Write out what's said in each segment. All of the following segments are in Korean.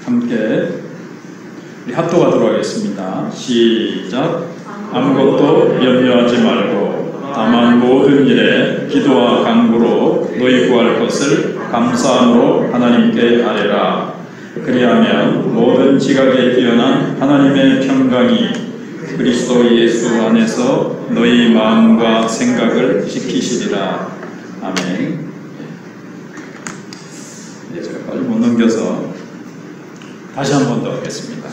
함께 우리 합독하도록 하겠습니다. 시작. 아무것도 염려하지 말고 다만 모든 일에 기도와 간구로 너희 구할 것을 감사함으로 하나님께 아뢰라. 그리하면 모든 지각에 뛰어난 하나님의 평강이 그리스도 예수 안에서 너희 마음과 생각을 지키시리라. 아멘. 제가 빨리 못 넘겨서 다시 한 번 더 하겠습니다.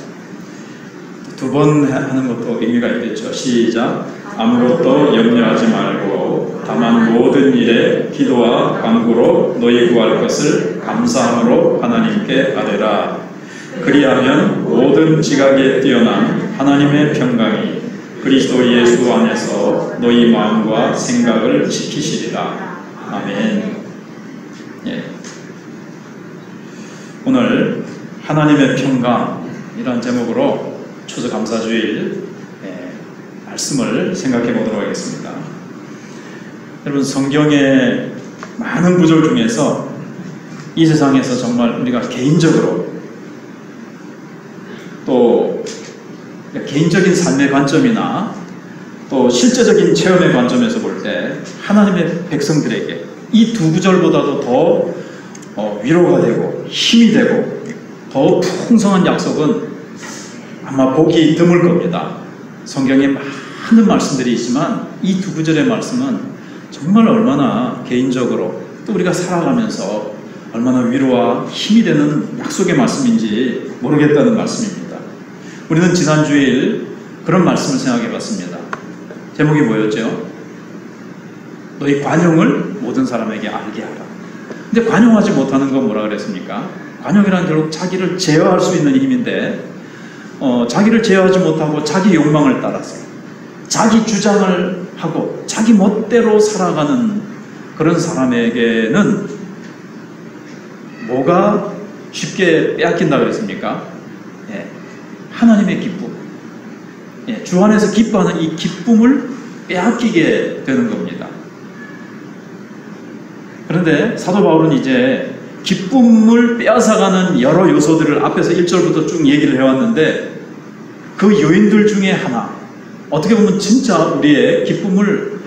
두 번 하는 것도 의미가 있겠죠. 시작. 아무것도 염려하지 말고 다만 모든 일에 기도와 간구로 너희 구할 것을 감사함으로 하나님께 아뢰라. 그리하면 모든 지각에 뛰어난 하나님의 평강이 그리스도 예수 안에서 너희 마음과 생각을 지키시리라. 아멘. 예. 오늘 하나님의 평강이라는 제목으로 추수감사주일 말씀을 생각해 보도록 하겠습니다. 여러분, 성경의 많은 구절 중에서 이 세상에서 정말 우리가 개인적으로 또 개인적인 삶의 관점이나 또 실제적인 체험의 관점에서 볼 때 하나님의 백성들에게 이 두 구절보다도 더 위로가 되고 힘이 되고 더 풍성한 약속은 아마 보기 드물 겁니다. 성경에 많은 말씀들이 있지만 이 두 구절의 말씀은 정말 얼마나 개인적으로 또 우리가 살아가면서 얼마나 위로와 힘이 되는 약속의 말씀인지 모르겠다는 말씀입니다. 우리는 지난 주일 그런 말씀을 생각해 봤습니다. 제목이 뭐였죠? 너희 관용을 모든 사람에게 알게 하라. 근데 관용하지 못하는 건 뭐라 그랬습니까? 관용이란 결국 자기를 제어할 수 있는 힘인데 자기를 제어하지 못하고 자기 욕망을 따라서 자기 주장을 하고 자기 멋대로 살아가는 그런 사람에게는 뭐가 쉽게 빼앗긴다 그랬습니까? 예, 하나님의 기쁨, 예, 주 안에서 기뻐하는 이 기쁨을 빼앗기게 되는 겁니다. 그런데 사도 바울은 이제 기쁨을 빼앗아가는 여러 요소들을 앞에서 1절부터 쭉 얘기를 해왔는데 그 요인들 중에 하나, 어떻게 보면 진짜 우리의 기쁨을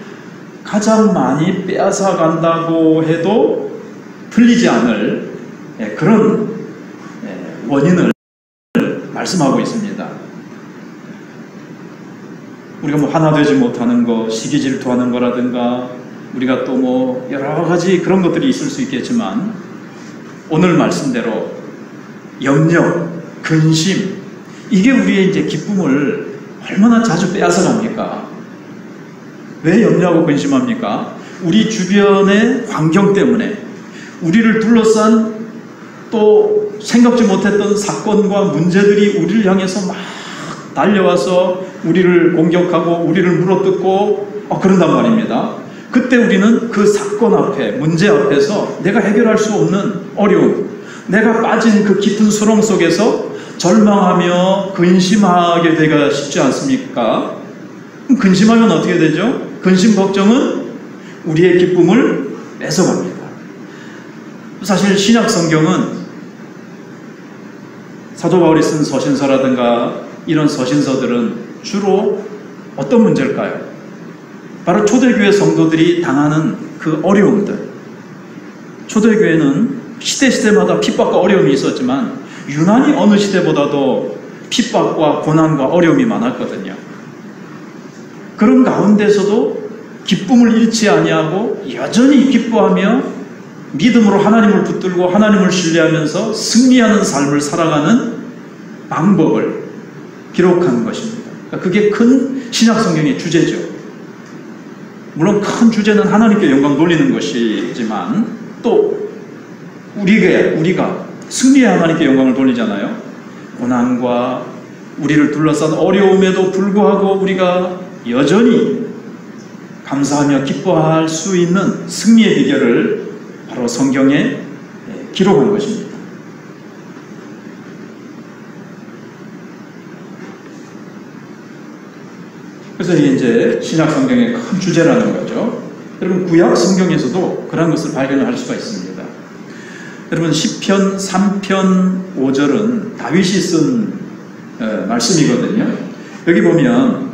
가장 많이 빼앗아간다고 해도 틀리지 않을 그런 원인을 말씀하고 있습니다. 우리가 뭐 하나 되지 못하는 거, 시기 질투하는 거라든가 우리가 또 뭐 여러 가지 그런 것들이 있을 수 있겠지만 오늘 말씀대로 염려, 근심, 이게 우리의 이제 기쁨을 얼마나 자주 빼앗아갑니까? 왜 염려하고 근심합니까? 우리 주변의 환경 때문에, 우리를 둘러싼 또 생각지 못했던 사건과 문제들이 우리를 향해서 막 달려와서 우리를 공격하고 우리를 물어뜯고 그런단 말입니다. 그때 우리는 그 사건 앞에, 문제 앞에서 내가 해결할 수 없는 어려움, 내가 빠진 그 깊은 수렁 속에서 절망하며 근심하게 되기가 쉽지 않습니까? 그럼 근심하면 어떻게 되죠? 근심, 걱정은 우리의 기쁨을 뺏어갑니다. 사실 신약 성경은 사도 바울이 쓴 서신서라든가 이런 서신서들은 주로 어떤 문제일까요? 바로 초대교회 성도들이 당하는 그 어려움들. 초대교회는 시대마다 핍박과 어려움이 있었지만 유난히 어느 시대보다도 핍박과 고난과 어려움이 많았거든요. 그런 가운데서도 기쁨을 잃지 아니하고 여전히 기뻐하며 믿음으로 하나님을 붙들고 하나님을 신뢰하면서 승리하는 삶을 살아가는 방법을 기록한 것입니다. 그게 큰 신약 성경의 주제죠. 물론 큰 주제는 하나님께 영광 돌리는 것이지만 또 우리가 승리의 하나님께 영광을 돌리잖아요. 고난과 우리를 둘러싼 어려움에도 불구하고 우리가 여전히 감사하며 기뻐할 수 있는 승리의 비결을 바로 성경에 기록한 것입니다. 그래서 이게 이제 신약 성경의 큰 주제라는 거죠. 여러분, 구약 성경에서도 그런 것을 발견할 수가 있습니다. 여러분 시편 3편 5절은 다윗이 쓴 말씀이거든요. 여기 보면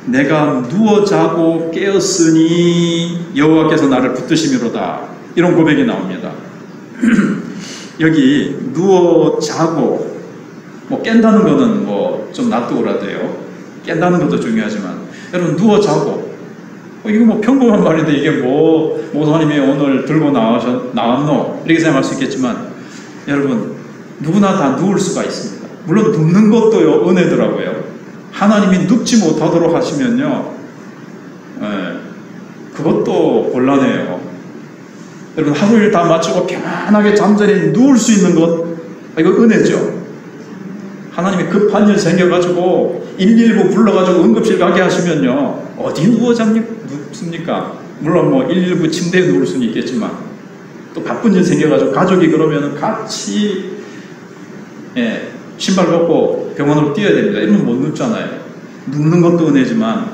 내가 누워 자고 깨었으니 여호와께서 나를 붙드심이로다, 이런 고백이 나옵니다. 여기 누워 자고, 뭐 깬다는 거는 뭐 좀 놔두고라도요, 깬다는 것도 중요하지만 여러분 누워 자고, 이거 뭐 평범한 말인데 이게 뭐 목사님이 오늘 들고 나왔노 이렇게 생각할 수 있겠지만, 여러분 누구나 다 누울 수가 있습니다. 물론 눕는 것도요 은혜더라고요. 하나님이 눕지 못하도록 하시면요, 그것도 곤란해요. 여러분 하루일 다 마치고 편안하게 잠자리에 누울 수 있는 것, 이거 은혜죠. 하나님이 급한 일 생겨가지고 119 불러가지고 응급실 가게 하시면요, 어디 누워 눕습니까? 물론 뭐 119 침대에 누울 수는 있겠지만, 또 바쁜 일 생겨가지고 가족이 그러면 같이 신발 벗고 병원으로 뛰어야 됩니다. 이러면 못 눕잖아요. 눕는 것도 은혜지만,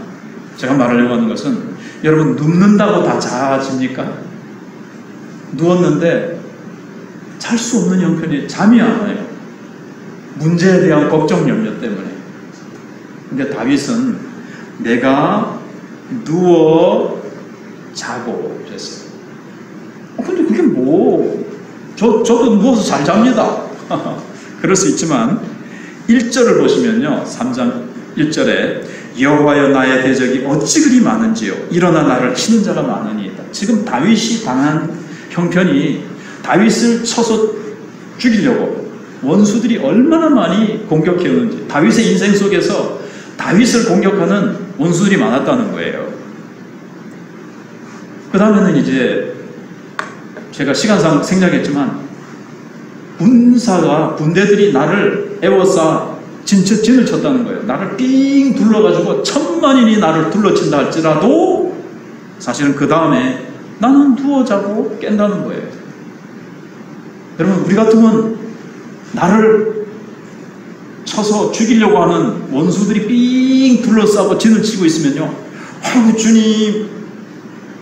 제가 말하려고 하는 것은, 여러분 눕는다고 다 자아집니까? 누웠는데 잘 수 없는 형편이 잠이 안 와요. 문제에 대한 걱정 염려 때문에. 근데 다윗은 내가 누워 자고 그랬어요. 근데 그게 뭐, 저도 누워서 잘 잡니다. 그럴 수 있지만 1절을 보시면요, 3장 1절에 여호와여 나의 대적이 어찌 그리 많은지요, 일어나 나를 치는 자가 많으니이다. 지금 다윗이 당한 형편이, 다윗을 쳐서 죽이려고 원수들이 얼마나 많이 공격해오는지, 다윗의 인생 속에서 다윗을 공격하는 원수들이 많았다는 거예요. 그 다음에는 이제 제가 시간상 생략했지만, 군대들이 나를 에워싸 진을 쳤다는 거예요. 나를 삥 둘러가지고 1000만인이 나를 둘러친다 할지라도 사실은 그 다음에 나는 누워 자고 깬다는 거예요. 여러분 우리 같으면 나를 쳐서 죽이려고 하는 원수들이 삥 둘러싸고 진을 치고 있으면요, 아이고 주님,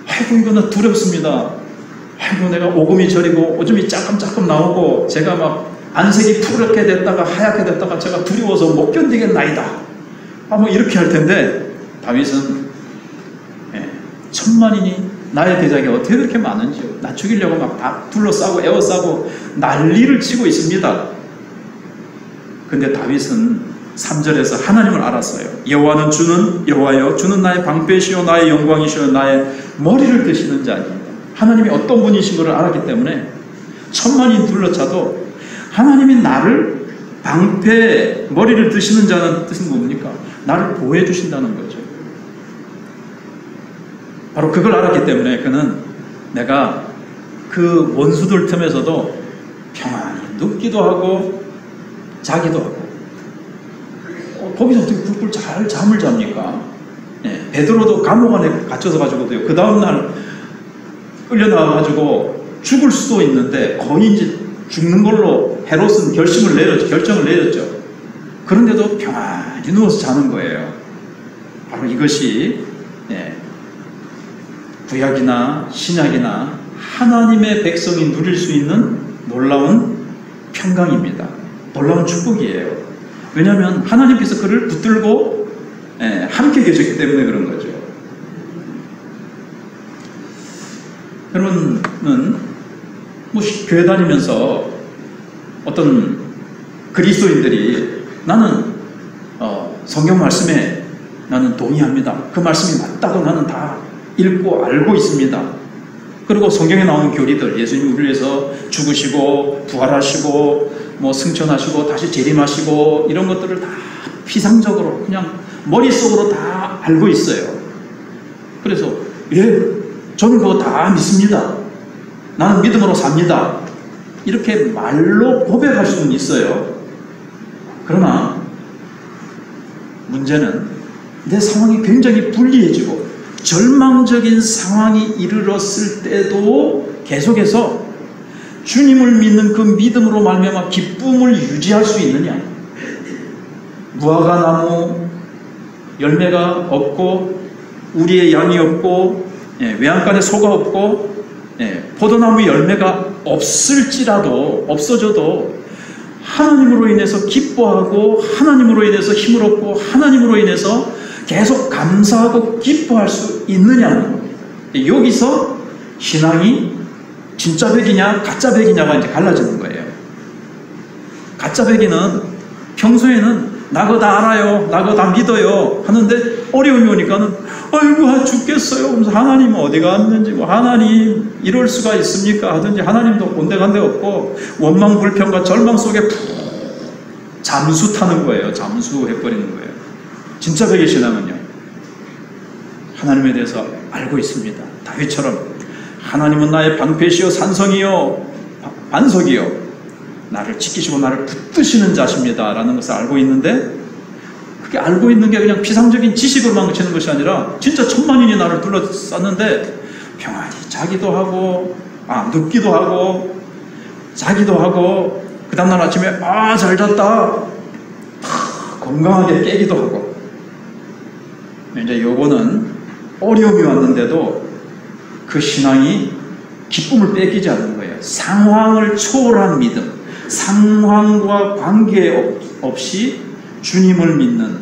아이고 이거는 두렵습니다. 아이고 내가 오금이 저리고 오줌이 짜끔짜끔 나오고 제가 막 안색이 푸르게 됐다가 하얗게 됐다가 제가 두려워서 못 견디겠나이다. 뭐 이렇게 할 텐데, 다윗은 1000만인이 나의 대적이 어떻게 그렇게 많은지요. 나 죽이려고 막 다 둘러싸고 에워싸고 난리를 치고 있습니다. 근데 다윗은 3절에서 하나님을 알았어요. 여호와는 주는 여호와여, 주는 나의 방패시오 나의 영광이시오 나의 머리를 드시는 자입니다. 하나님이 어떤 분이신 것을 알았기 때문에 1000만인 둘러차도 하나님이 나를 방패, 머리를 드시는 자는 뜻은 뭡니까? 나를 보호해 주신다는 거죠. 바로 그걸 알았기 때문에 그는 내가 그 원수들 틈에서도 평안히 눕기도 하고 자기도 하고, 거기서 어떻게 그걸 잘 잠을 잡니까? 베드로도 감옥 안에 갇혀서 가지고도요, 그 다음날 끌려나와가지고 죽을 수도 있는데 거의 이제 죽는 걸로 헤롯은 결정을 내렸죠. 그런데도 평안히 누워서 자는 거예요. 바로 이것이 구약이나 신약이나 하나님의 백성이 누릴 수 있는 놀라운 평강입니다. 놀라운 축복이에요. 왜냐하면 하나님께서 그를 붙들고 함께 계셨기 때문에 그런 거죠. 여러분은 뭐 교회 다니면서 어떤 그리스도인들이 나는 성경 말씀에 나는 동의합니다. 그 말씀이 맞다고 나는 다 읽고 알고 있습니다. 그리고 성경에 나오는 교리들, 예수님 우리를 위해서 죽으시고 부활하시고 뭐 승천하시고 다시 재림하시고 이런 것들을 다 피상적으로 그냥 머릿속으로 다 알고 있어요. 그래서 저는 그거 다 믿습니다. 나는 믿음으로 삽니다. 이렇게 말로 고백할 수는 있어요. 그러나 문제는 내 상황이 굉장히 불리해지고 절망적인 상황이 이르렀을 때도 계속해서 주님을 믿는 그 믿음으로 말미암아 기쁨을 유지할 수 있느냐? 무화과 나무 열매가 없고 우리의 양이 없고 외양간에 소가 없고 포도나무 열매가 없을지라도, 없어져도 하나님으로 인해서 기뻐하고 하나님으로 인해서 힘을 얻고 하나님으로 인해서 계속 감사하고 기뻐할 수 있느냐는 겁니다. 여기서 신앙이 진짜 백이냐 가짜 백이냐가 이제 갈라지는 거예요. 가짜 백이는 평소에는 나 그거 다 알아요, 나 그거 다 믿어요 하는데 어려움이 오니까는 아이고 죽겠어요 하면서 하나님 어디 갔는지, 뭐 하나님 이럴 수가 있습니까 하든지, 하나님도 온데간데 없고 원망 불평과 절망 속에 푹 잠수 타는 거예요. 잠수해버리는 거예요. 진짜 백의 신앙은요, 하나님에 대해서 알고 있습니다. 다윗처럼 하나님은 나의 방패시요 산성이요 반석이요 나를 지키시고 나를 붙드시는 자십니다 라는 것을 알고 있는데, 그게 알고 있는 게 그냥 피상적인 지식으로만 그치는 것이 아니라 진짜 천만인이 나를 둘러쌌는데 평안히 자기도 하고 눕기도 하고 자기도 하고 그 다음날 아침에 잘 잤다 건강하게 깨기도 하고. 이제 요거는 어려움이 왔는데도 그 신앙이 기쁨을 뺏기지 않는 거예요. 상황을 초월한 믿음, 상황과 관계없이 주님을 믿는,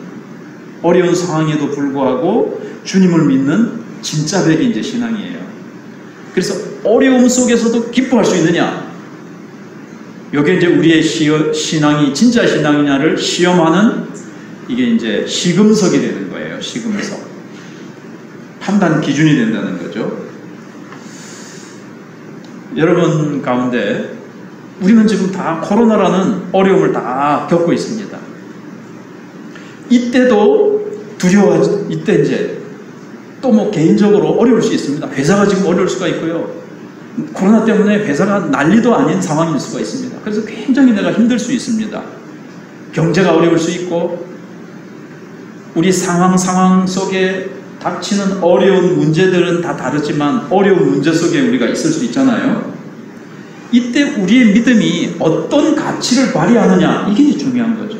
어려운 상황에도 불구하고 주님을 믿는 진짜 백이 이제 신앙이에요. 그래서 어려움 속에서도 기뻐할 수 있느냐, 이게 이제 우리의 신앙이 진짜 신앙이냐를 시험하는, 이게 이제 시금석이 되는 거예요. 시금석. 판단 기준이 된다는 거죠. 여러분 가운데 우리는 지금 다 코로나라는 어려움을 다 겪고 있습니다. 이때도 두려워, 이때 이제 또 뭐 개인적으로 어려울 수 있습니다. 회사가 지금 어려울 수가 있고요. 코로나 때문에 회사가 난리도 아닌 상황일 수가 있습니다. 그래서 굉장히 내가 힘들 수 있습니다. 경제가 어려울 수 있고, 우리 상황 속에 닥치는 어려운 문제들은 다 다르지만 어려운 문제 속에 우리가 있을 수 있잖아요. 이때 우리의 믿음이 어떤 가치를 발휘하느냐, 이게 중요한 거죠.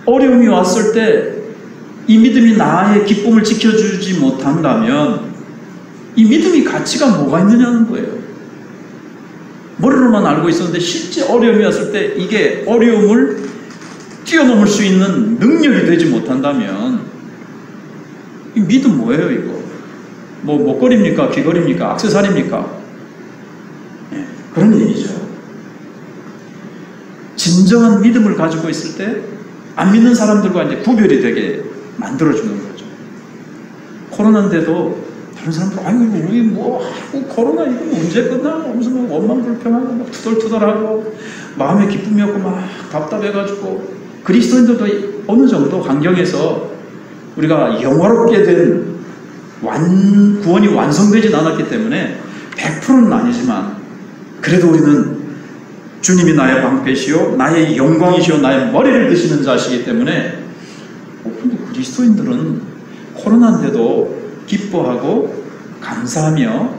어려움이 왔을 때 이 믿음이 나의 기쁨을 지켜주지 못한다면 이 믿음이 가치가 뭐가 있느냐는 거예요. 머리로만 알고 있었는데 실제 어려움이 왔을 때 이게 어려움을 뛰어넘을 수 있는 능력이 되지 못한다면 이 믿음 뭐예요 이거? 뭐 목걸이입니까? 귀걸이입니까? 액세서리입니까? 네, 그런 얘기죠. 진정한 믿음을 가지고 있을 때 안 믿는 사람들과 이제 구별이 되게 만들어주는 거죠. 코로나인데도 다른 사람들, 아이고 우리 코로나 이거 언제 끝나? 무슨 원망 불평하고 막 투덜투덜하고 마음에 기쁨이 없고 막 답답해가지고, 그리스도인들도 어느 정도 환경에서 우리가 영화롭게 된 구원이 완성되진 않았기 때문에 100%는 아니지만 그래도 우리는 주님이 나의 방패시요 나의 영광이시요 나의 머리를 드시는 자시기 때문에 근데 그리스도인들은 코로나인데도 기뻐하고 감사하며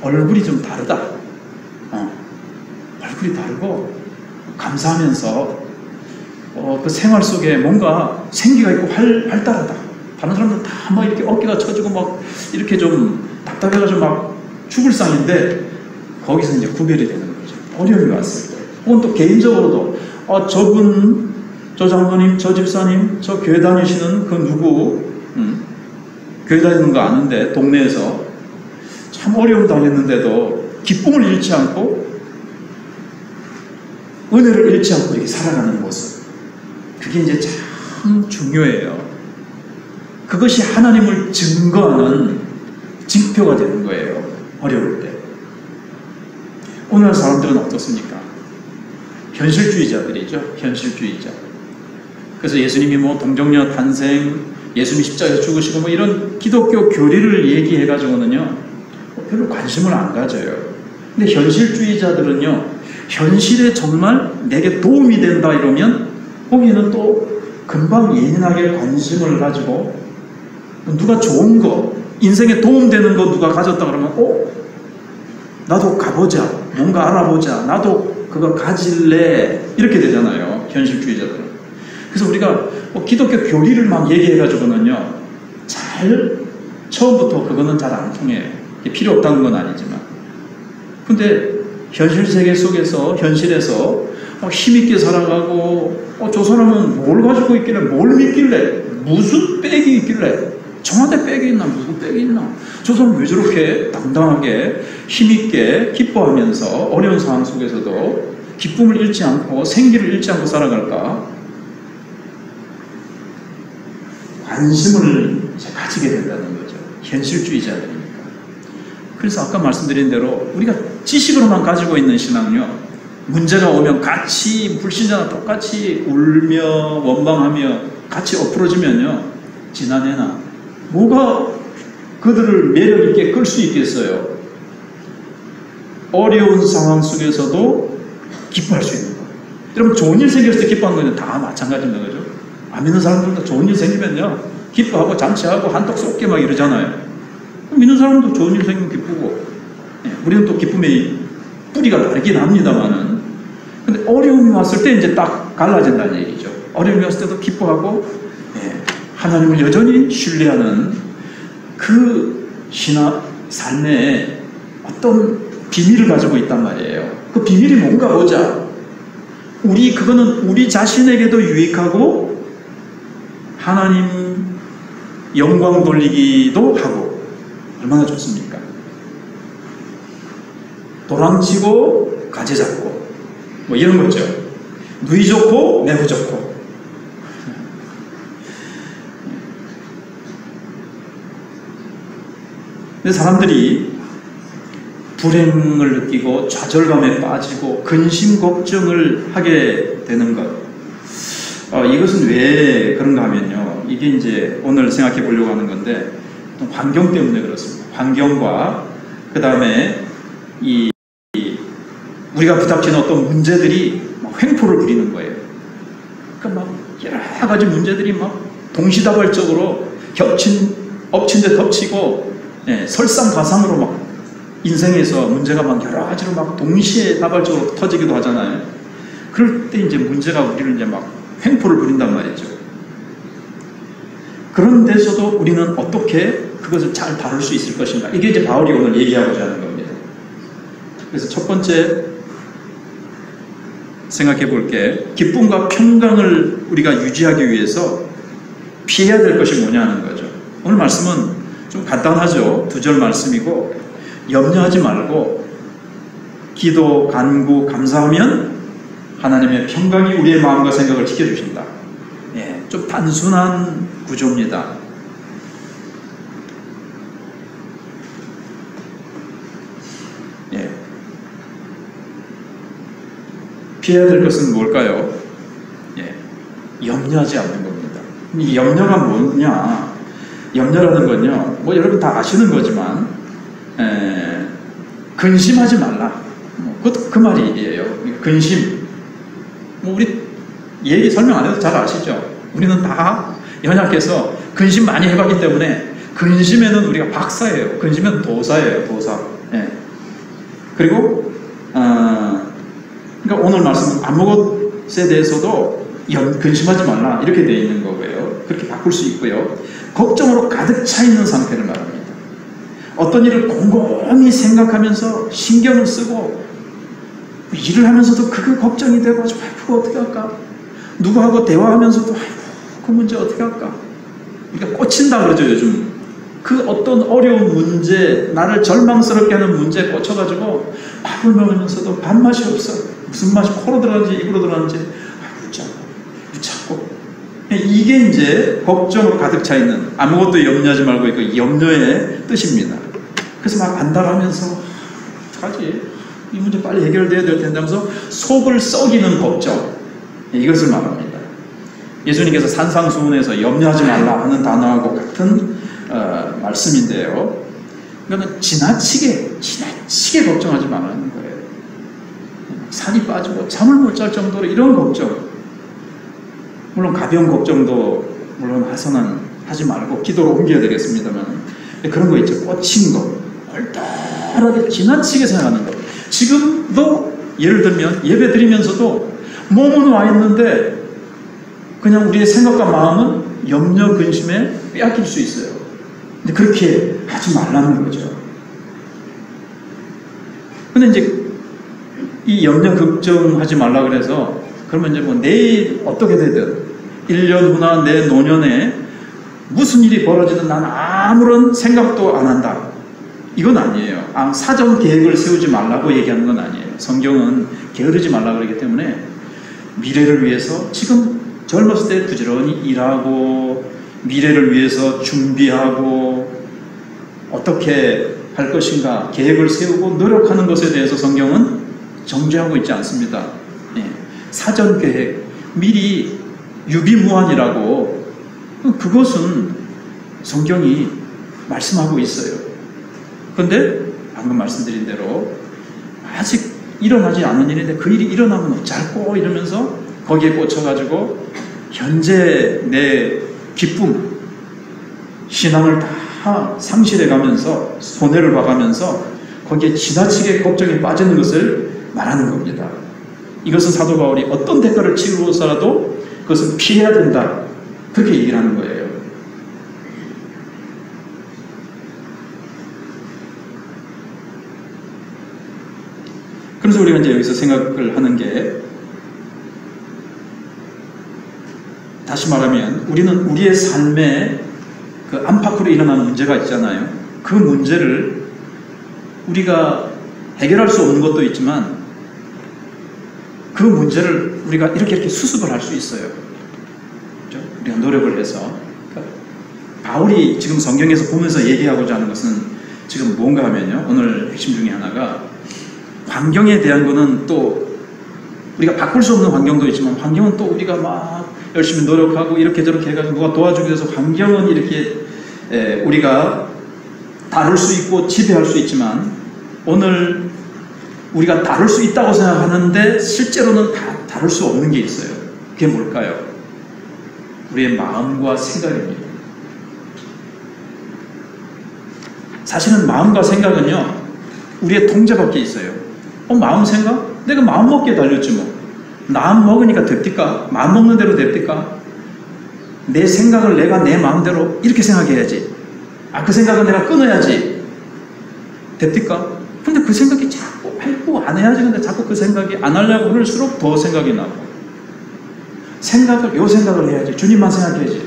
얼굴이 좀 다르다. 얼굴이 다르고 감사하면서 그 생활 속에 뭔가 생기가 있고 활달하다. 다른 사람들은 다 막 이렇게 어깨가 처지고 막 이렇게 좀 답답해가지고 막 죽을 상인데 거기서 이제 구별이 되는 거죠. 어려움이 왔을 때. 혹은 또 개인적으로도 저분, 저 장로님, 저 집사님, 저 교회 다니시는 그 누구, 교회 다니는 거 아는데 동네에서 참 어려움 당했는데도 기쁨을 잃지 않고 은혜를 잃지 않고 이렇게 살아가는 모습, 그게 이제 참 중요해요. 그것이 하나님을 증거하는 지표가 되는 거예요. 어려울 때. 오늘 사람들은 어떻습니까? 현실주의자들이죠. 현실주의자. 그래서 예수님이 뭐 동정녀 탄생, 예수님이 십자가에서 죽으시고 뭐 이런 기독교 교리를 얘기해가지고는요 별로 관심을 안 가져요. 근데 현실주의자들은요, 현실에 정말 내게 도움이 된다 이러면 거기에는 또 금방 예민하게 관심을 가지고, 누가 좋은 거, 인생에 도움되는 거 누가 가졌다 그러면 나도 가보자, 뭔가 알아보자, 나도 그거 가질래, 이렇게 되잖아요. 현실주의자들은. 그래서 우리가 기독교 교리를 막 얘기해가지고는요 처음부터 그거는 잘 안 통해요. 필요 없다는 건 아니지만. 근데 현실 세계 속에서, 현실에서 힘있게 살아가고, 저 사람은 뭘 가지고 있길래, 뭘 믿길래, 무슨 백이 있길래, 저한테 백이 있나, 무슨 백이 있나, 저 사람 왜 저렇게 당당하게 힘있게 기뻐하면서 어려운 상황 속에서도 기쁨을 잃지 않고 생기를 잃지 않고 살아갈까? 관심을 이제 가지게 된다는 거죠. 현실주의자들이니까. 그래서 아까 말씀드린 대로 우리가 지식으로만 가지고 있는 신앙은요, 문제가 오면 같이 불신자나 똑같이 울며 원망하며 같이 엎부러지면요, 지난해나 뭐가 그들을 매력 있게 끌 수 있겠어요? 어려운 상황 속에서도 기뻐할 수 있는 거예요. 여러분, 좋은 일 생겼을 때 기뻐하는 거는 다 마찬가지입니다. 그죠? 안 믿는 사람들도 좋은 일 생기면요, 기뻐하고 잔치하고 한턱 쏟게 막 이러잖아요. 믿는 사람도 좋은 일 생기면 기쁘고, 우리는 또 기쁨의 뿌리가 다르긴 합니다만은, 근데 어려움이 왔을 때 이제 딱 갈라진다는 얘기죠. 어려움이 왔을 때도 기뻐하고, 하나님을 여전히 신뢰하는 그 신앙 삶에 어떤 비밀을 가지고 있단 말이에요. 그 비밀이 뭔가 보자. 그거는 우리 자신에게도 유익하고 하나님 영광 돌리기도 하고, 얼마나 좋습니까? 도랑치고 가재 잡고 뭐 이런 거죠. 누이 좋고 매부 좋고. 근데 사람들이 불행을 느끼고 좌절감에 빠지고 근심 걱정을 하게 되는 것, 이것은 왜 그런가 하면요, 이게 이제 오늘 생각해 보려고 하는 건데, 환경 때문에 그렇습니다. 환경과 그 다음에 우리가 부닥치는 어떤 문제들이 막 횡포를 부리는 거예요. 그러니까 막 여러 가지 문제들이 막 동시다발적으로 엎친 데 덮치고, 설상가상으로 막 인생에서 문제가 막 여러 가지로 막 동시에 다발적으로 터지기도 하잖아요. 그럴 때 이제 문제가 우리를 이제 막 횡포를 부린단 말이죠. 그런 데서도 우리는 어떻게 그것을 잘 다룰 수 있을 것인가? 이게 이제 바울이 오늘 얘기하고자 하는 겁니다. 그래서 첫 번째 생각해 볼 게, 기쁨과 평강을 우리가 유지하기 위해서 피해야 될 것이 뭐냐 하는 거죠. 오늘 말씀은 좀 간단하죠. 2절 말씀이고, 염려하지 말고 기도, 간구, 감사하면 하나님의 평강이 우리의 마음과 생각을 지켜주신다. 좀 단순한 구조입니다. 피해야 될 것은 뭘까요? 염려하지 않는 겁니다. 이 염려가 뭐냐? 염려라는 건요, 뭐 여러분 다 아시는 거지만, 근심하지 말라. 그것도 그 말이에요. 근심. 뭐 우리 얘기 설명 안 해도 잘 아시죠? 우리는 다 연약해서 근심 많이 해봤기 때문에, 근심에는 우리가 박사예요. 근심은 도사예요. 도사. 그리고 그러니까 오늘 말씀은 아무것에 대해서도 근심하지 말라 이렇게 되어 있는 거고요. 그렇게 바꿀 수 있고요. 걱정으로 가득 차 있는 상태를 말합니다. 어떤 일을 곰곰이 생각하면서 신경을 쓰고 일을 하면서도 그게 걱정이 되고, 아이고 그거 어떻게 할까? 누구하고 대화하면서도 아이고 그 문제 어떻게 할까? 그러니까 꽂힌다 그러죠, 요즘. 그 어떤 어려운 문제, 나를 절망스럽게 하는 문제에 꽂혀가지고 밥을 먹으면서도 밥맛이 없어. 무슨 맛이 코로 들어가는지 입으로 들어가는지 유창고. 이게 이제 걱정으로 가득 차 있는, 아무것도 염려하지 말고 있고 염려의 뜻입니다. 그래서 막 안달하면서 어떡하지? 이 문제 빨리 해결돼야 될 텐데 하면서 속을 썩이는 걱정, 이것을 말합니다. 예수님께서 산상수훈에서 염려하지 말라 하는 단어하고 같은 말씀인데요. 이거는 지나치게 걱정하지 말라는 거예요. 살이 빠지고 잠을 못 잘 정도로 이런 걱정, 물론 가벼운 걱정도 물론 하지 말고 기도로 옮겨야 되겠습니다만, 그런 거 있죠. 꽂힌 거, 얼떨하게 지나치게 생각하는 거. 지금도 예를 들면 예배 드리면서도 몸은 와 있는데 그냥 우리의 생각과 마음은 염려, 근심에 빼앗길 수 있어요. 근데 그렇게 하지 말라는 거죠. 근데 이제 이 염려 걱정하지 말라 그래서 그러면 이제 뭐 내일 어떻게 되든 1년 후나 내 노년에 무슨 일이 벌어지든 난 아무런 생각도 안 한다. 이건 아니에요. 사전 계획을 세우지 말라고 얘기하는 건 아니에요. 성경은 게으르지 말라 그러기 때문에 미래를 위해서 지금 젊었을 때 부지런히 일하고 미래를 위해서 준비하고 어떻게 할 것인가 계획을 세우고 노력하는 것에 대해서 성경은 정죄하고 있지 않습니다. 예. 사전 계획, 미리 유비무환이라고 그것은 성경이 말씀하고 있어요. 그런데 방금 말씀드린 대로 아직 일어나지 않은 일인데 그 일이 일어나면 어쩌고 이러면서 거기에 꽂혀가지고 현재 내 기쁨, 신앙을 다 상실해가면서 손해를 봐가면서 거기에 지나치게 걱정에 빠지는 것을 말하는 겁니다. 이것은 사도 바울이 어떤 대가를 치르고서라도 그것은 피해야 된다. 그렇게 얘기를 하는 거예요. 그래서 우리가 이제 여기서 생각을 하는 게 다시 말하면 우리는 우리의 삶에 그 안팎으로 일어나는 문제가 있잖아요. 그 문제를 우리가 해결할 수 없는 것도 있지만 그 문제를 우리가 이렇게 수습을 할 수 있어요. 그렇죠? 우리가 노력을 해서. 그러니까 바울이 지금 성경에서 보면서 얘기하고자 하는 것은 지금 뭔가 하면요. 오늘 핵심 중에 하나가 환경에 대한 거는 또 우리가 바꿀 수 없는 환경도 있지만 환경은 또 우리가 막 열심히 노력하고 이렇게 저렇게 해가지고 누가 도와주기 위해서 환경은 이렇게 우리가 다룰 수 있고 지배할 수 있지만 오늘 우리가 다룰 수 있다고 생각하는데 실제로는 다룰 수 없는 게 있어요. 그게 뭘까요? 우리의 마음과 생각입니다. 사실은 마음과 생각은요 우리의 통제 밖에 있어요. 마음 생각? 내가 마음 먹기에 달렸지 뭐. 마음 먹으니까 됩니까? 마음 먹는 대로 됩니까? 내 생각을 내가 내 마음대로 이렇게 생각해야지. 그 생각은 내가 끊어야지. 됩니까? 근데 그 생각이 자꾸 밟고 안 해야지. 근데 자꾸 그 생각이 안 하려고 그럴수록 더 생각이 나고. 요 생각을 해야지. 주님만 생각해야지.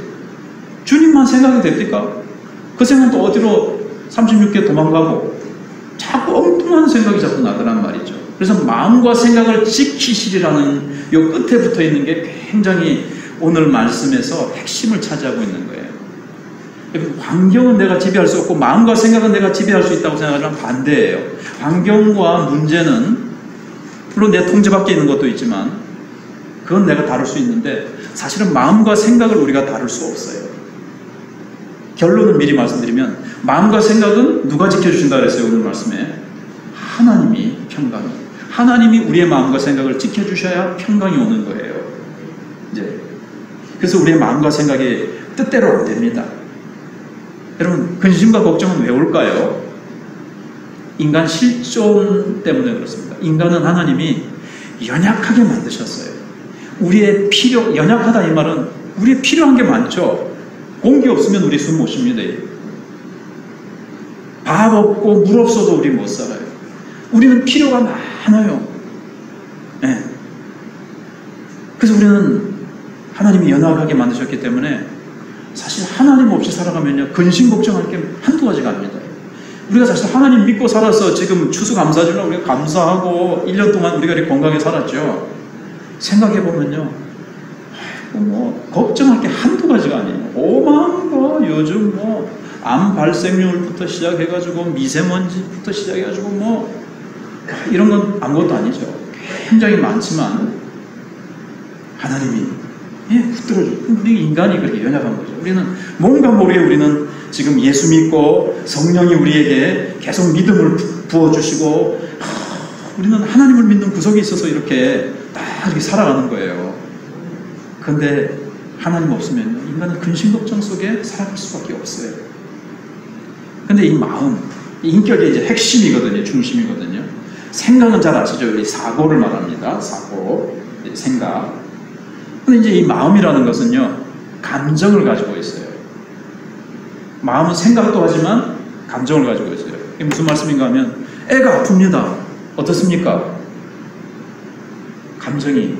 주님만 생각이 됩니까? 그 생각은 또 어디로 36개 도망가고 자꾸 엉뚱한 생각이 자꾸 나더란 말이죠. 그래서 마음과 생각을 지키시리라는 요 끝에 붙어 있는 게 굉장히 오늘 말씀에서 핵심을 차지하고 있는 거예요. 환경은 내가 지배할 수 없고 마음과 생각은 내가 지배할 수 있다고 생각하지만 반대예요. 환경과 문제는 물론 내 통제 밖에 있는 것도 있지만 그건 내가 다룰 수 있는데 사실은 마음과 생각을 우리가 다룰 수 없어요. 결론을 미리 말씀드리면 마음과 생각은 누가 지켜주신다 그랬어요? 오늘 말씀에 하나님이 평강이 하나님이 우리의 마음과 생각을 지켜주셔야 평강이 오는 거예요. 이제 그래서 우리의 마음과 생각이 뜻대로 안 됩니다. 여러분 근심과 걱정은 왜 올까요? 인간 실존 때문에 그렇습니다. 인간은 하나님이 연약하게 만드셨어요. 우리의 연약하다 이 말은 우리의 필요한 게 많죠. 공기 없으면 우리 숨 못 쉽니다. 밥 없고 물 없어도 우리 못 살아요. 우리는 필요가 많아요. 네. 그래서 우리는 하나님이 연약하게 만드셨기 때문에 사실 하나님 없이 살아가면요 근심 걱정할 게 한두 가지가 아닙니다. 우리가 사실 하나님 믿고 살아서 지금 추수감사주로 우리가 감사하고 1년 동안 우리가 이렇게 건강하게 살았죠. 생각해보면요 뭐 걱정할 게 한두 가지가 아니에요. 오만 거 요즘 뭐 암 발생률부터 시작해가지고 미세먼지부터 시작해가지고 뭐 이런 건 아무것도 아니죠. 굉장히 많지만 하나님이 붙들어줘. 우리 인간이 그렇게 연약한 거죠. 우리는 뭔가 모르게 우리는 지금 예수 믿고 성령이 우리에게 계속 믿음을 부어주시고 우리는 하나님을 믿는 구석에 있어서 이렇게 딱 이렇게 살아가는 거예요. 그런데 하나님 없으면 인간은 근심 걱정 속에 살아갈 수밖에 없어요. 근데 이 마음, 이 인격의 이제 핵심이거든요. 중심이거든요. 생각은 잘 아시죠? 우리 사고를 말합니다. 사고, 생각. 근데 이제 이 마음이라는 것은요, 감정을 가지고 있어요. 마음은 생각도 하지만 감정을 가지고 있어요. 이게 무슨 말씀인가 하면 애가 아픕니다. 어떻습니까? 감정이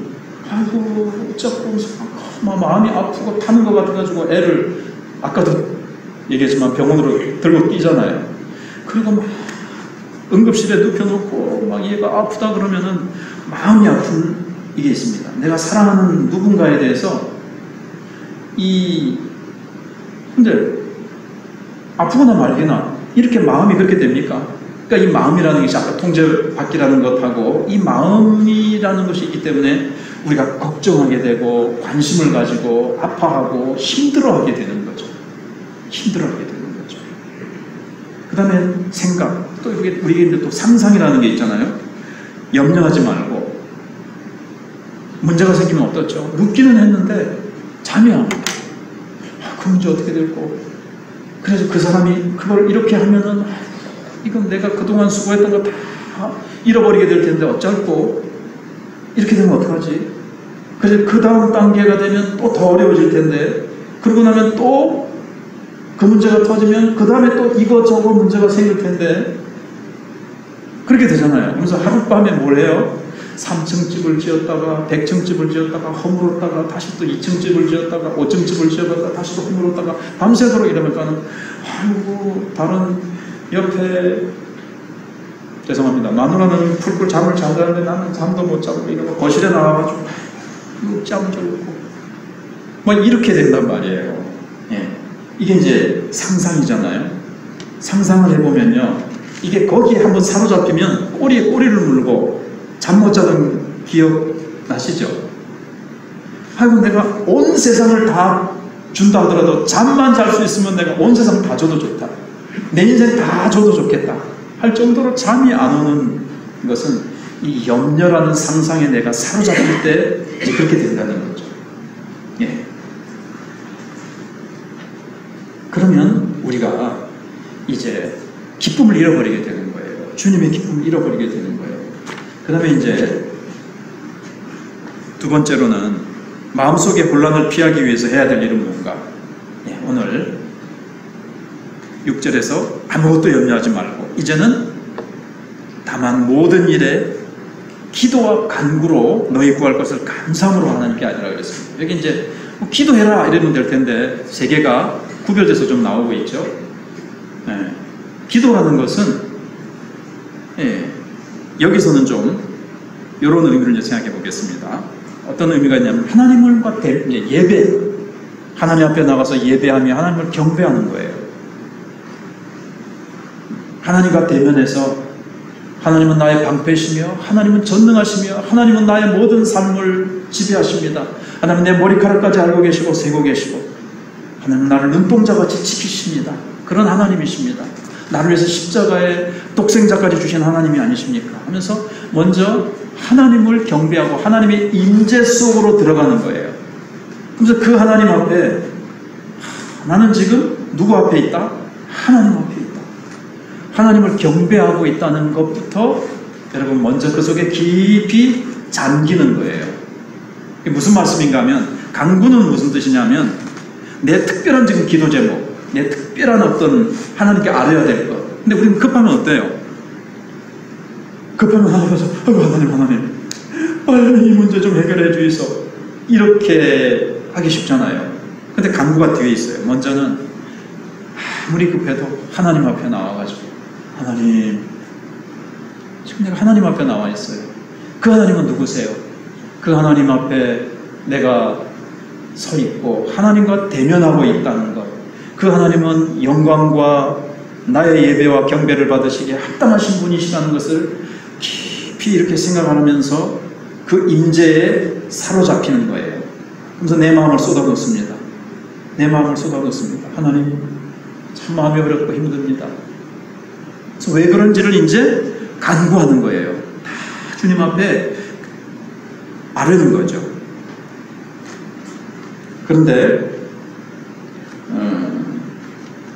아이고 어쩌고 막 마음이 아프고 타는 것 같아가지고 애를 아까도 얘기했지만 병원으로 들고 뛰잖아요. 그리고 막 응급실에 눕혀놓고 막 얘가 아프다 그러면은 마음이 아픈 이게 있습니다. 내가 사랑하는 누군가에 대해서 근데 아프거나 말거나 이렇게 마음이 그렇게 됩니까? 그러니까 이 마음이라는 것이 아까 통제받기라는 것하고 이 마음이라는 것이 있기 때문에 우리가 걱정하게 되고 관심을 가지고 아파하고 힘들어하게 되는 거죠. 힘들어하게 되는 거죠. 그 다음에 생각, 또 우리가 또 상상이라는 게 있잖아요. 염려하지 말고 문제가 생기면 어떻죠? 눕기는 했는데 잠이 안 와. 그 문제 어떻게 될고 그래서 그 사람이 그걸 이렇게 하면은 이건 내가 그동안 수고했던 거 다 잃어버리게 될 텐데 어쩔고 이렇게 되면 어떡하지? 그래서 그 다음 단계가 되면 또 더 어려워질 텐데 그러고 나면 또 그 문제가 터지면 그 다음에 또 이것저것 문제가 생길 텐데 그렇게 되잖아요. 그래서 하룻밤에 뭘 해요? 3층 집을 지었다가 100층 집을 지었다가 허물었다가 다시 또 2층 집을 지었다가 5층 집을 지었다가 다시 또 허물었다가 밤새도록 이러니까는 아이고 다른 옆에 죄송합니다. 마누라는 풀꿀 잠을 잘 자는데 나는 잠도 못 자고 이러고 거실에 나와가지고 짬 졸고 뭐 이렇게 된단 말이에요. 예. 이게 이제 상상이잖아요. 상상을 해보면요. 이게 거기에 한번 사로잡히면 꼬리에 꼬리를 물고 잠 못 자던 기억 나시죠? 아이고 내가 온 세상을 다 준다 하더라도 잠만 잘 수 있으면 내가 온 세상 다 줘도 좋다. 내 인생 다 줘도 좋겠다 할 정도로 잠이 안 오는 것은 이 염려라는 상상에 내가 사로잡힐 때 이제 그렇게 된다는 거죠. 예. 그러면 우리가 이제 기쁨을 잃어버리게 되는 거예요. 주님의 기쁨을 잃어버리게 되는 거예요. 그 다음에 이제 두 번째로는 마음속의 혼란을 피하기 위해서 해야 될 일은 뭔가? 예, 오늘 6절에서 아무것도 염려하지 말고 이제는 다만 모든 일에 기도와 간구로 너희 구할 것을 감사함으로 하나님께 아니라 그랬습니다. 여기 이제 뭐 기도해라 이러면 될 텐데 세 개가 구별돼서 좀 나오고 있죠. 예, 기도라는 것은 여기서는 좀 이런 의미를 이제 생각해 보겠습니다. 어떤 의미가 있냐면 하나님과 예배, 하나님 앞에 나가서 예배하며 하나님을 경배하는 거예요. 하나님과 대면해서 하나님은 나의 방패시며 하나님은 전능하시며 하나님은 나의 모든 삶을 지배하십니다. 하나님 내 머리카락까지 알고 계시고 세고 계시고 하나님은 나를 눈동자같이 지키십니다. 그런 하나님이십니다. 나를 위해서 십자가에 독생자까지 주신 하나님이 아니십니까? 하면서 먼저 하나님을 경배하고 하나님의 임재 속으로 들어가는 거예요. 그래서 그 하나님 앞에 나는 지금 누구 앞에 있다? 하나님 앞에 있다. 하나님을 경배하고 있다는 것부터 여러분 먼저 그 속에 깊이 잠기는 거예요. 이게 무슨 말씀인가 하면 간구는 무슨 뜻이냐면 내 특별한 지금 기도 제목, 내 특별한 어떤 하나님께 알아야 될 것. 근데 우리는 급하면 어때요? 급하면 하나님께서 아이고 하나님 빨리 이 문제 좀 해결해 주이소 이렇게 하기 쉽잖아요. 근데 간구가 뒤에 있어요. 먼저는 아무리 급해도 하나님 앞에 나와가지고 하나님 지금 내가 하나님 앞에 나와 있어요. 그 하나님은 누구세요? 그 하나님 앞에 내가 서 있고 하나님과 대면하고 있다는 것. 그 하나님은 영광과 나의 예배와 경배를 받으시기에 합당하신 분이시라는 것을 깊이 이렇게 생각하면서 그 임재에 사로잡히는 거예요. 그래서 내 마음을 쏟아놓습니다. 내 마음을 쏟아놓습니다. 하나님 참 마음이 어렵고 힘듭니다. 그래서 왜 그런지를 이제 간구하는 거예요. 다 주님 앞에 아뢰는 거죠. 그런데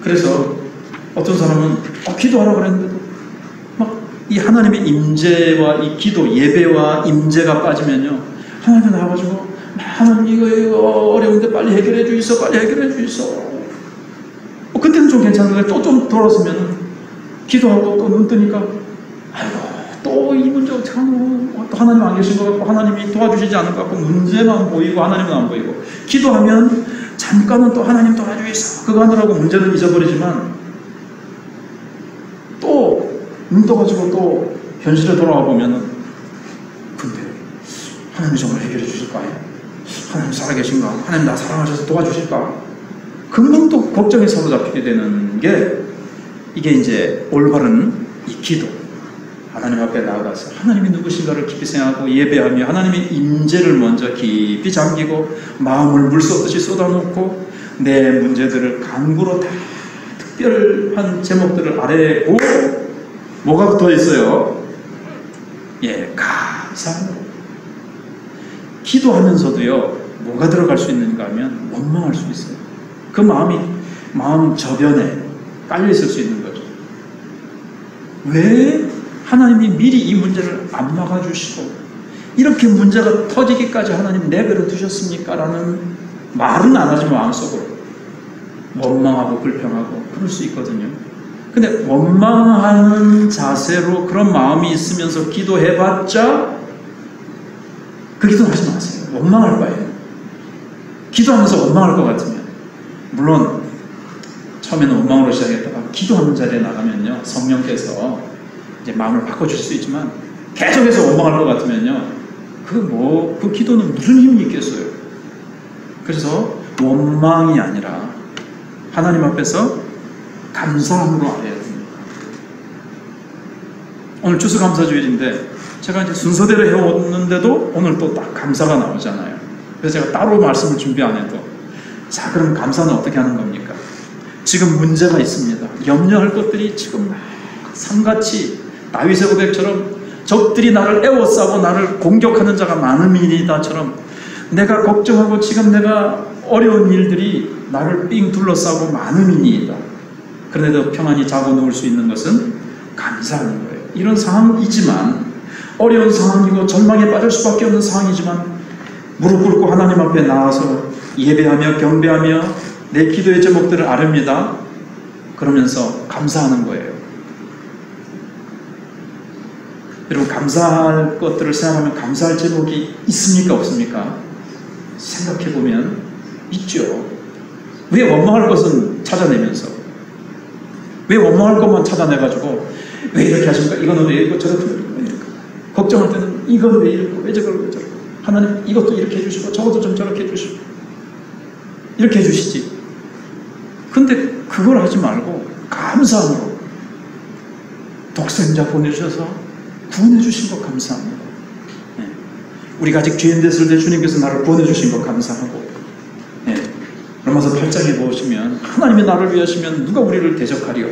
그래서 어떤 사람은 기도하라고 그랬는데도 막 이 하나님의 임재와 이 기도 예배와 임재가 빠지면요 하나님께 나와가지고 하나님 이거 어려운데 빨리 해결해 주이소 빨리 해결해 주이소 그때는 좀 괜찮은데 또 좀 돌아서면 기도하고 또 눈 뜨니까 아이고 또 이 문제 어떻게 하노? 또 하나님 안 계신 것 같고 하나님이 도와주시지 않을 것 같고 문제만 보이고 하나님은 안 보이고 기도하면 잠깐은 또 하나님 도와주겠어 그거 하느라고 문제는 잊어버리지만 또 눈 떠가지고 또 현실에 돌아와 보면은 근데 하나님 정말 해결해 주실까요? 하나님 살아계신가? 하나님 나 사랑하셔서 도와주실까? 금방 또 걱정에 사로잡히게 되는 게 이게 이제 올바른 이 기도. 하나님 앞에 나아가서 하나님이 누구신가를 깊이 생각하고 예배하며 하나님의 임재를 먼저 깊이 잠기고 마음을 물 쏟듯이 쏟아놓고 내 문제들을 간구로 다 특별한 제목들을 아래고 뭐가 붙어 있어요? 예, 감사함으로. 기도하면서도요, 뭐가 들어갈 수 있는가 하면 원망할 수 있어요. 그 마음 저변에 깔려 있을 수 있는 거죠. 왜 하나님이 미리 이 문제를 안 막아주시고 이렇게 문제가 터지기까지 하나님 내버려 두셨습니까? 라는 말은 안 하지만 마음속으로 원망하고 불평하고 그럴 수 있거든요. 근데 원망하는 자세로 그런 마음이 있으면서 기도해봤자 그 기도 하지 마세요. 원망할 거예요. 기도하면서 원망할 것 같으면 물론 처음에는 원망으로 시작했다가 기도하는 자리에 나가면요 성령께서 이제 마음을 바꿔줄 수 있지만 계속해서 원망할 것 같으면요 그 기도는 무슨 힘이 있겠어요. 그래서 원망이 아니라 하나님 앞에서 감사함으로 알아야 됩니다. 오늘 추수감사주일인데 제가 이제 순서대로 해왔는데도 오늘 또 딱 감사가 나오잖아요. 그래서 제가 따로 말씀을 준비 안 해도 자 그럼 감사는 어떻게 하는 겁니까? 지금 문제가 있습니다. 염려할 것들이 지금 산같이 다윗의 고백처럼 적들이 나를 애워싸고 나를 공격하는 자가 많음이니다처럼 내가 걱정하고 지금 내가 어려운 일들이 나를 삥 둘러싸고 많음이니이다. 그런데도 평안히 자고 누울 수 있는 것은 감사하는 거예요. 이런 상황이지만 어려운 상황이고 절망에 빠질 수밖에 없는 상황이지만 무릎 꿇고 하나님 앞에 나와서 예배하며 경배하며 내 기도의 제목들을 아릅니다. 그러면서 감사하는 거예요. 여러분 감사할 것들을 생각하면 감사할 제목이 있습니까? 없습니까? 생각해보면 있죠. 왜 원망할 것은 찾아내면서 왜 원망할 것만 찾아내가지고 왜 이렇게 하십니까? 이거는 왜 이렇고 저렇게 왜 이렇게 걱정할 때는 이건 왜 이렇고 왜 저걸 왜 저렇고 하나님 이것도 이렇게 해주시고 저것도 좀 저렇게 해주시고 이렇게 해주시지. 근데 그걸 하지 말고 감사함으로 독생자 보내주셔서 구원해주신 것 감사합니다. 네. 우리가 아직 죄인 됐을 때 주님께서 나를 구원해주신 것 감사하고 네. 로마서 8장에 보시면 하나님이 나를 위하시면 누가 우리를 대적하리요?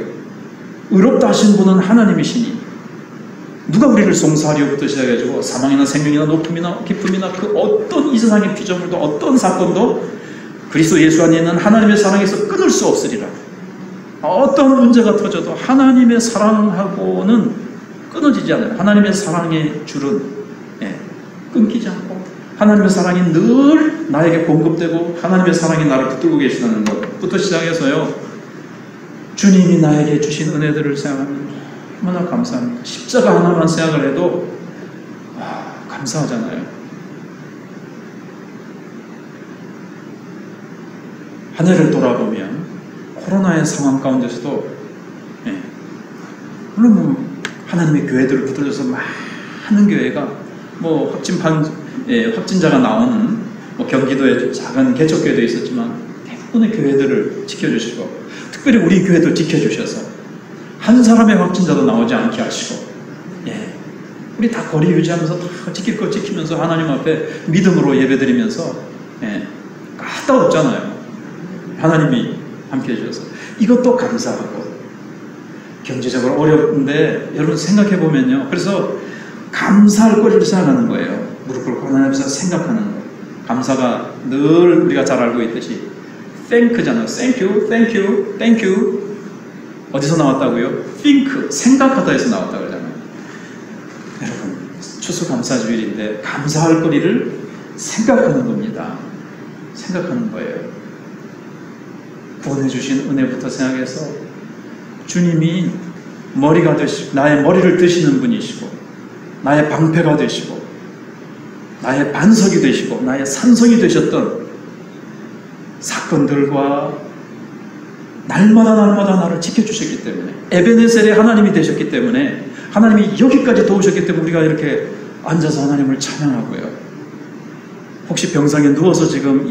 의롭다 하신 분은 하나님이시니 누가 우리를 송사하리요부터 시작해가지고 사망이나 생명이나 높음이나 깊음이나 그 어떤 이 세상의 피조물도 어떤 사건도 그리스도 예수 안에 있는 하나님의 사랑에서 끊을 수 없으리라. 어떤 문제가 터져도 하나님의 사랑하고는 끊어지지 않아요. 하나님의 사랑의 줄은 끊기지 않고 하나님의 사랑이 늘 나에게 공급되고 하나님의 사랑이 나를 붙들고 계시다는 것부터 시작해서요. 주님이 나에게 주신 은혜들을 생각하면 얼마나 감사합니다. 십자가 하나만 생각을 해도 감사하잖아요. 한 해를 돌아보면 코로나의 상황 가운데서도 물론 하나님의 교회들을 붙들어서 많은 교회가 확진자가 나오는 경기도에 작은 개척교회도 있었지만 대부분의 교회들을 지켜주시고 특별히 우리 교회도 지켜주셔서 한 사람의 확진자도 나오지 않게 하시고 우리 다 거리 유지하면서 다 지킬 거 지키면서 하나님 앞에 믿음으로 예배드리면서 까다 없잖아요. 하나님이 함께 해주셔서 이것도 감사하고 경제적으로 어려운데 여러분 생각해보면요. 그래서 감사할 거리를 생각하는 거예요. 무릎 꿇고 하나님 앞에서 생각하는 거예요. 감사가 늘 우리가 잘 알고 있듯이 thank잖아요. thank you, thank you, thank you. 어디서 나왔다고요? think, 생각하다에서 나왔다 그러잖아요. 여러분 추수감사주일인데 감사할 거리를 생각하는 겁니다. 생각하는 거예요. 구원해주신 은혜부터 생각해서 주님이 머리가 되시고 나의 머리를 드시는 분이시고 나의 방패가 되시고 나의 반석이 되시고 나의 산성이 되셨던 사건들과 날마다 나를 지켜주셨기 때문에, 에베네셀의 하나님이 되셨기 때문에, 하나님이 여기까지 도우셨기 때문에 우리가 이렇게 앉아서 하나님을 찬양하고요. 혹시 병상에 누워서 지금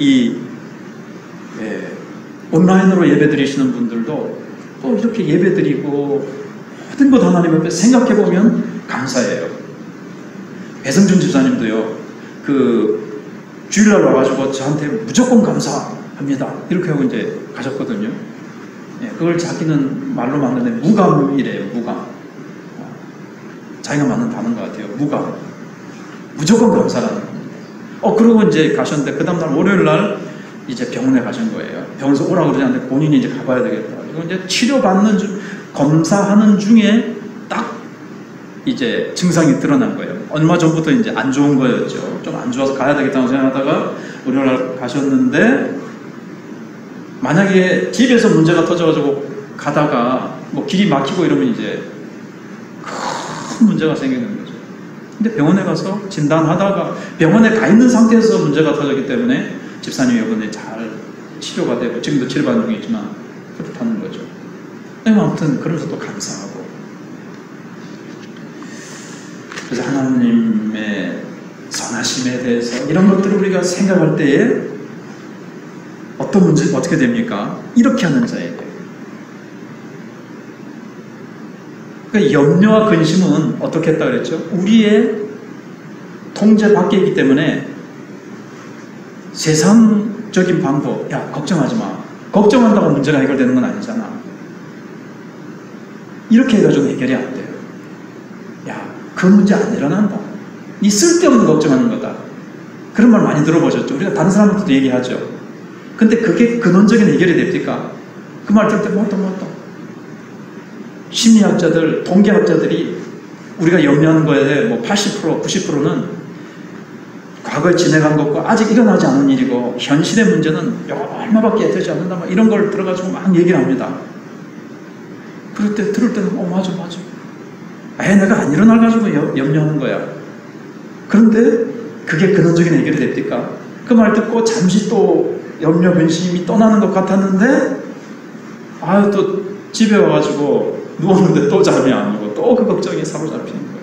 온라인으로 예배드리시는 분들도 또 이렇게 예배드리고 모든 것 하나님 앞에 생각해보면 감사해요. 배성준 집사님도요, 주일날 와가지고 저한테 무조건 감사합니다 이렇게 하고 이제 가셨거든요. 그걸 자기는 말로 만드는데 무감이래요. 무감. 자기가 맞는 단어인 것 같아요. 무감. 무조건 감사라는 겁니다. 그러고 이제 가셨는데 그 다음날 월요일날 이제 병원에 가신 거예요. 병원에서 오라고 그러지 않는데 본인이 이제 가봐야 되겠다. 이거 이제 치료받는 검사하는 중에 딱 이제 증상이 드러난 거예요. 얼마 전부터 이제 안 좋은 거였죠. 좀 안 좋아서 가야 되겠다고 생각하다가 월요일날 가셨는데, 만약에 집에서 문제가 터져가지고 가다가 뭐 길이 막히고 이러면 이제 큰 문제가 생기는 거죠. 근데 병원에 가서 진단하다가 병원에 가 있는 상태에서 문제가 터졌기 때문에 집사님이 이번에 잘 치료가 되고 지금도 치료받는 중이지만 그렇다는 거죠. 아무튼 그러면서 또 감사하고, 그래서 하나님의 선하심에 대해서 이런 것들을 우리가 생각할 때에 어떤 문제 어떻게 됩니까? 이렇게 하는 자에게. 그러니까 염려와 근심은 어떻게 했다 그랬죠? 우리의 통제 밖에 있기 때문에 세상적인 방법, 야 걱정하지 마. 걱정한다고 문제가 해결되는 건 아니잖아. 이렇게 해가지고 해결이 안 돼요. 야, 그 문제 안 일어난다. 니 쓸데없는 걱정하는 거다. 그런 말 많이 들어보셨죠? 우리가 다른 사람들도 얘기하죠. 근데 그게 근원적인 해결이 됩니까? 그 말 들을 때 뭐다. 심리학자들, 통계학자들이 우리가 염려하는 거에 뭐 80%, 90%는 과거에 지나간 것과 아직 일어나지 않은 일이고, 현실의 문제는 얼마밖에 되지 않는다. 막 이런 걸 들어가지고 막 얘기를 합니다. 그럴 때, 들을 때는, 맞아. 내가 안 일어나가지고 염려하는 거야. 그런데 그게 근원적인 해결이 됩니까? 그 말 듣고 잠시 또 염려, 근심이 떠나는 것 같았는데, 또 집에 와가지고 누웠는데 또 잠이 안 오고 또 그 걱정이 사로잡히는 거예요.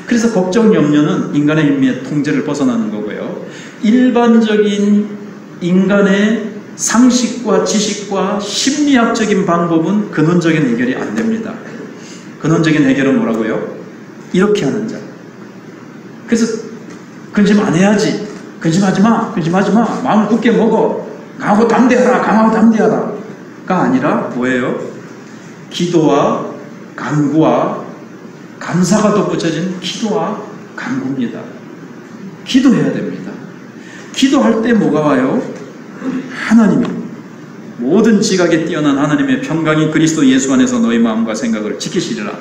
그래서 걱정, 염려는 인간의 임무의 통제를 벗어나는 거고요. 일반적인 인간의 상식과 지식과 심리학적인 방법은 근원적인 해결이 안 됩니다. 근원적인 해결은 뭐라고요? 이렇게 하는 자. 그래서 근심 안 해야지. 근심하지 마. 마음을 굳게 먹어. 강하고 담대하라. 가 아니라 뭐예요? 기도와 간구와 감사가 덧붙여진 기도와 간구입니다. 기도해야 됩니다. 기도할 때 뭐가 와요? 하나님이 모든 지각에 뛰어난 하나님의 평강이 그리스도 예수 안에서 너희 마음과 생각을 지키시리라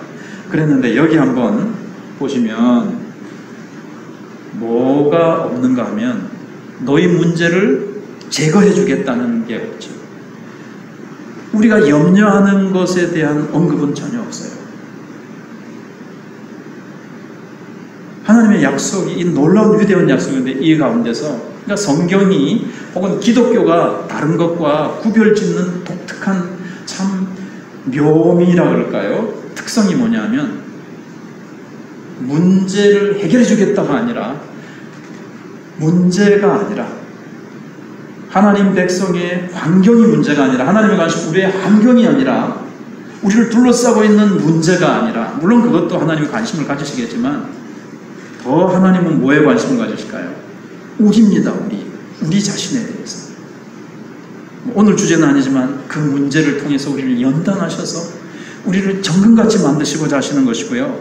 그랬는데, 여기 한번 보시면 뭐가 없는가 하면 너희 문제를 제거해 주겠다는 게 없죠. 우리가 염려하는 것에 대한 언급은 전혀 없어요. 하나님의 약속이, 이 놀라운 위대한 약속인데, 이 가운데서 그러니까 성경이 혹은 기독교가 다른 것과 구별짓는 독특한 참 묘미라 그럴까요? 특성이 뭐냐면, 문제를 해결해 주겠다가 아니라, 문제가 아니라 하나님 백성의 환경이 문제가 아니라, 하나님에 관심 우리의 환경이 아니라, 우리를 둘러싸고 있는 문제가 아니라, 물론 그것도 하나님이 관심을 가지시겠지만 더 하나님은 뭐에 관심을 가지실까요? 우리입니다. 우리 자신에 대해서. 오늘 주제는 아니지만 그 문제를 통해서 우리를 연단하셔서 우리를 정금같이 만드시고자 하시는 것이고요.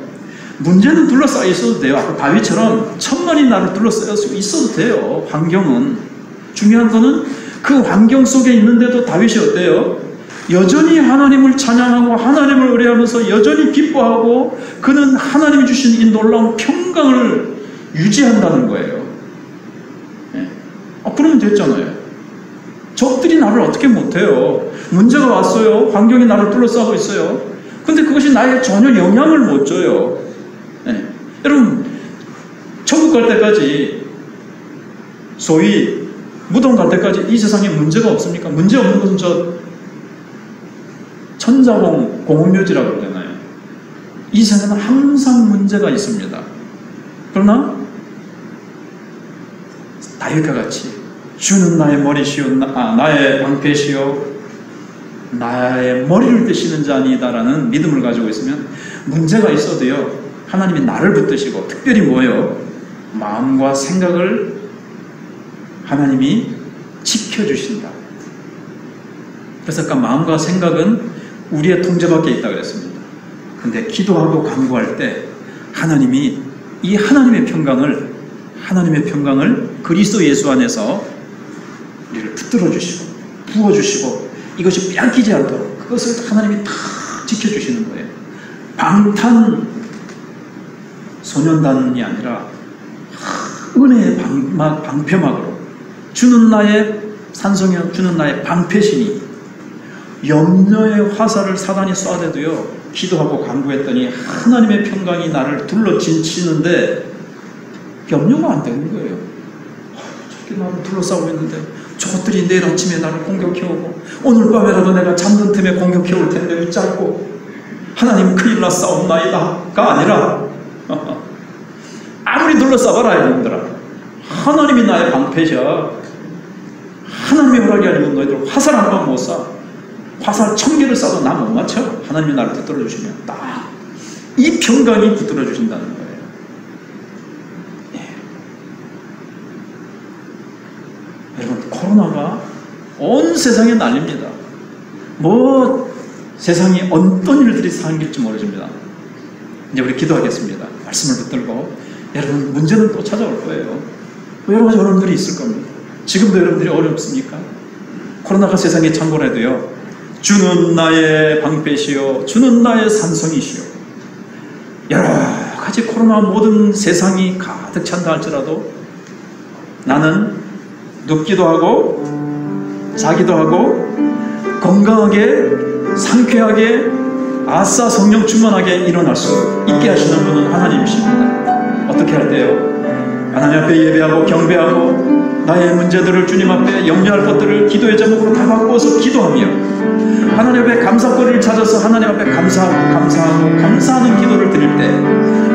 문제는 둘러싸여 있어도 돼요. 아까 다윗처럼 천만이 나를 둘러싸여 있어도 돼요. 환경은. 중요한 거는 그 환경 속에 있는데도 다윗이 어때요? 여전히 하나님을 찬양하고 하나님을 의뢰하면서 여전히 기뻐하고, 그는 하나님이 주신 이 놀라운 평강을 유지한다는 거예요. 그러면 됐잖아요. 적들이 나를 어떻게 못해요? 문제가 왔어요. 환경이 나를 둘러싸고 있어요. 근데 그것이 나에게 전혀 영향을 못 줘요. 여러분, 갈 때까지, 소위 무덤 갈 때까지 이 세상에 문제가 없습니까? 문제 없는 것은 저 천자공 공업묘지라고 그러잖아요. 이 세상에는 항상 문제가 있습니다. 그러나 다윗과 같이 주는 나의 머리시오, 나의 방패시오, 나의 머리를 드시는 자니다라는 믿음을 가지고 있으면 문제가 있어도요, 하나님이 나를 붙드시고, 특별히 뭐예요? 마음과 생각을 하나님이 지켜주신다. 그래서 아까 마음과 생각은 우리의 통제 밖에 있다 그랬습니다. 근데 기도하고 간구할 때 하나님이 이 하나님의 평강을 그리스도 예수 안에서 우리를 붙들어 주시고 부어 주시고, 이것이 빼앗기지 않도록 그것을 하나님이 다 지켜주시는 거예요. 방탄 소년단이 아니라 은혜의 방패막으로, 주는 나의 산성이요, 주는 나의 방패시니, 염려의 화살을 사단이 쏴대도요, 기도하고 간구했더니 하나님의 평강이 나를 둘러 진치는데 염려가 안 되는 거예요. 저렇게 나를 둘러싸고 있는데 저것들이 내일 아침에 나를 공격해오고, 오늘 밤에라도 내가 잠든 틈에 공격해올 텐데 붙잡고 하나님 큰일 났사옵나이다가 아니라 아무리 둘러싸봐라 여러분들아, 하나님이 나의 방패셔. 하나님의 허락이 아니면 너희들 화살 한 방 못 쏴. 화살 1000개를 쏴도 나 못 맞춰. 하나님이 나를 붙들어 주시면 딱 이 평강이 붙들어 주신다는 거예요. 예. 여러분, 코로나가 온 세상에 난립니다. 뭐 세상이 어떤 일들이 생길지 모르십니다. 이제 우리 기도하겠습니다. 말씀을 붙들고, 여러분 문제는 또 찾아올 거예요. 여러 가지 어려움들이 있을 겁니다. 지금도 여러분들이 어렵습니까? 코로나가 세상에 창궐해도요, 주는 나의 방패시요, 주는 나의 산성이시요. 여러 가지 코로나 모든 세상이 가득 찬다 할지라도 나는 눕기도 하고 자기도 하고 건강하게 상쾌하게 아싸 성령 충만하게 일어날 수 있게 하시는 분은 하나님이십니다. 어떻게 할 때요? 하나님 앞에 예배하고 경배하고 나의 문제들을 주님 앞에 염려할 것들을 기도의 제목으로 다 바꾸어서 기도하며, 하나님 앞에 감사거리를 찾아서 하나님 앞에 감사하는 기도를 드릴 때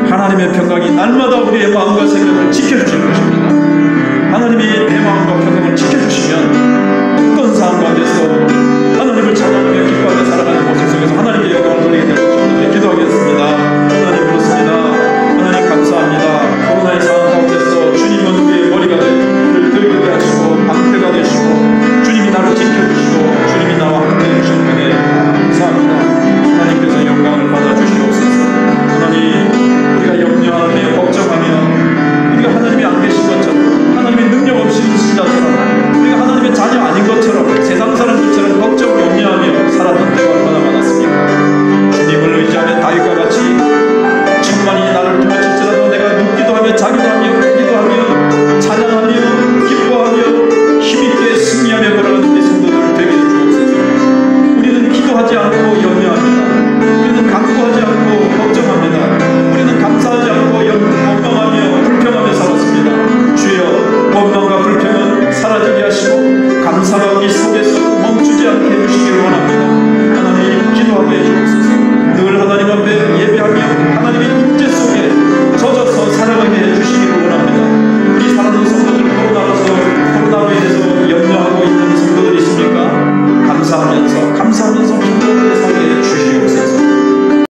하나님의 평강이 날마다 우리의 마음과 생각을 지켜주실 것입니다. 하나님이 내 마음과 평강을 지켜주시면 어떤 상황 가운데서 하나님을 찬양하며 기뻐하며 살아가는 모습 속에서 하나님의 영광을 돌리게 될 것입니다. 기도하겠습니다. 하나님 그렇습니다. 하나님 감사합니다. 코로나의 상황 가운데서 주님은 우리의 머리가 들게 하시고 방패가 되시고 주님이 나를 지켜주시고 주님이 나와 함께 해주시는 은혜 감사합니다. 하나님께서 영광을 받아주시옵소서. 하나님, 우리가 염려하며 걱정하며 우리가 하나님이 안 계신 것처럼, 하나님의 능력 없이 계신 자처럼, 우리가 하나님의 자녀 아닌 것처럼, 세상 사람들처럼 걱정 염려하며 살았던 때가 얼마나 많았습니까? 주님을 의지하며 다윗과 같이 천만이 나를 도망칠지라도 내가 눕기도 하며 자기도 하며 크기도 하며 찬양하며 기뻐하며 힘있게 승리하며 걸어가는 우리 성도들 되게 해주옵소서. 우리는 기도하지 않고 염려합니다. 우리는 간구하지 않고 걱정합니다. 우리는 감사하지 않고 원망하며 불평하며 살았습니다. 주여, 원망과 불평은 사라지게 하시고 감사가 우리 속에서 멈추지 않게 해주시길 원합니다. 하나님, 기도하게 해주옵소서. 늘 하나님 앞에 예배하며 하나님의